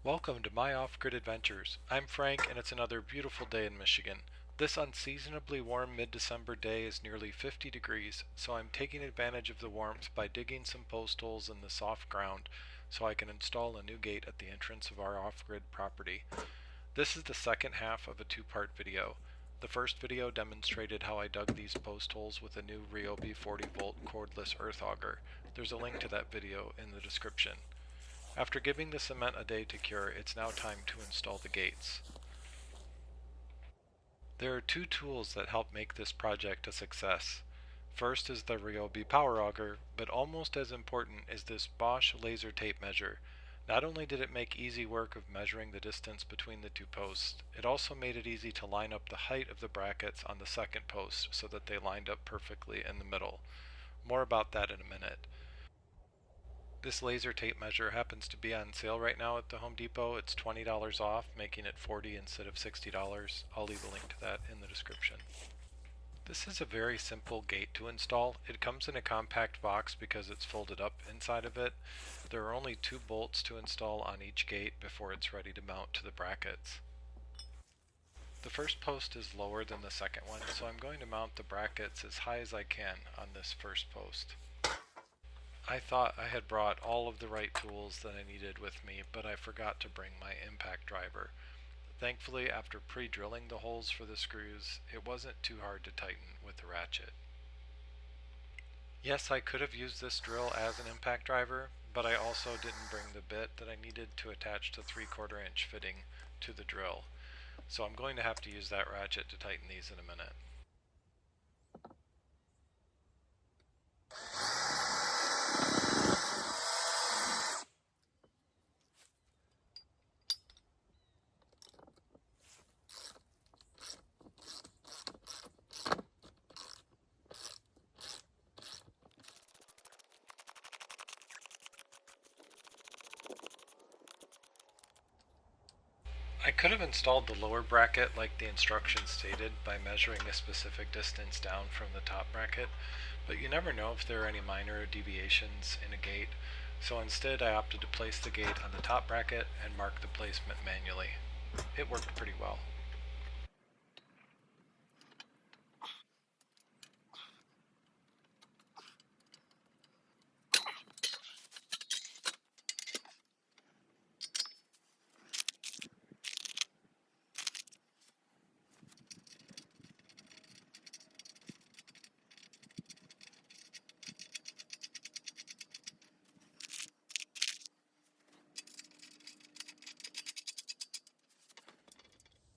Welcome to my off-grid adventures. I'm Frank and it's another beautiful day in Michigan. This unseasonably warm mid-December day is nearly 50 degrees, so I'm taking advantage of the warmth by digging some post holes in the soft ground so I can install a new gate at the entrance of our off-grid property. This is the second half of a two-part video. The first video demonstrated how I dug these post holes with a new Ryobi 40-volt cordless earth auger. There's a link to that video in the description. After giving the cement a day to cure, it's now time to install the gates. There are two tools that help make this project a success. First is the Ryobi Power Auger, but almost as important is this Bosch laser tape measure. Not only did it make easy work of measuring the distance between the two posts, it also made it easy to line up the height of the brackets on the second post so that they lined up perfectly in the middle. More about that in a minute. This laser tape measure happens to be on sale right now at the Home Depot. It's $20 off, making it $40 instead of $60. I'll leave a link to that in the description. This is a very simple gate to install. It comes in a compact box because it's folded up inside of it. There are only 2 bolts to install on each gate before it's ready to mount to the brackets. The first post is lower than the second one, so I'm going to mount the brackets as high as I can on this first post. I thought I had brought all of the right tools that I needed with me, but I forgot to bring my impact driver. Thankfully, after pre-drilling the holes for the screws, it wasn't too hard to tighten with the ratchet. Yes, I could have used this drill as an impact driver, but I also didn't bring the bit that I needed to attach the 3/4 inch fitting to the drill. So I'm going to have to use that ratchet to tighten these in a minute. I could have installed the lower bracket like the instructions stated by measuring a specific distance down from the top bracket, but you never know if there are any minor deviations in a gate, so instead I opted to place the gate on the top bracket and mark the placement manually. It worked pretty well.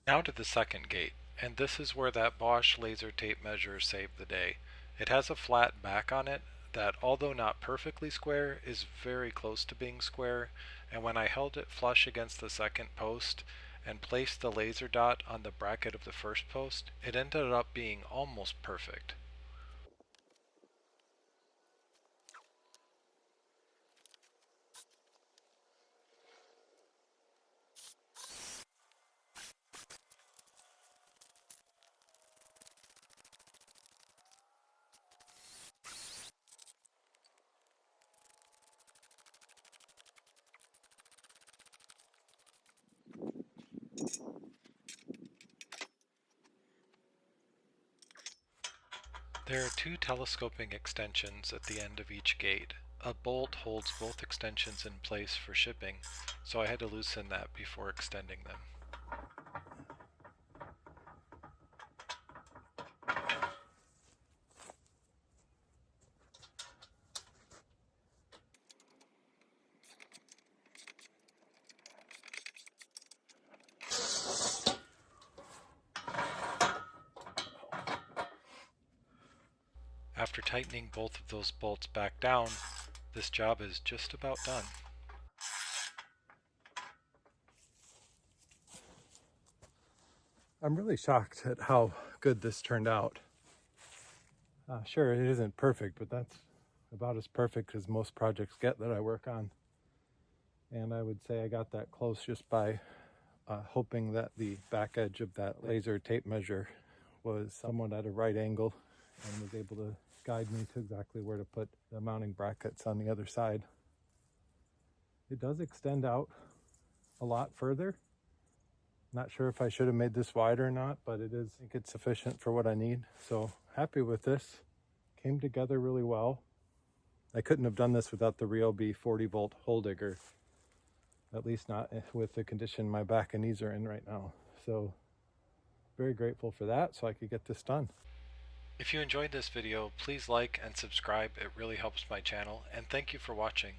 Now to the second gate, and this is where that Bosch laser tape measure saved the day. It has a flat back on it that, although not perfectly square, is very close to being square, and when I held it flush against the second post and placed the laser dot on the bracket of the first post, it ended up being almost perfect. There are 2 telescoping extensions at the end of each gate. A bolt holds both extensions in place for shipping, so I had to loosen that before extending them. After tightening both of those bolts back down, this job is just about done. I'm really shocked at how good this turned out. Sure, it isn't perfect, but that's about as perfect as most projects get that I work on. And I would say I got that close just by hoping that the back edge of that laser tape measure was somewhat at a right angle and was able to guide me to exactly where to put the mounting brackets on the other side. It does extend out a lot further. Not sure if I should have made this wider or not, but I think it's sufficient for what I need. So happy with this. Came together really well. I couldn't have done this without the Ryobi 40-volt hole digger. At least not with the condition my back and knees are in right now. So very grateful for that, so I could get this done. If you enjoyed this video, please like and subscribe. It really helps my channel, and thank you for watching.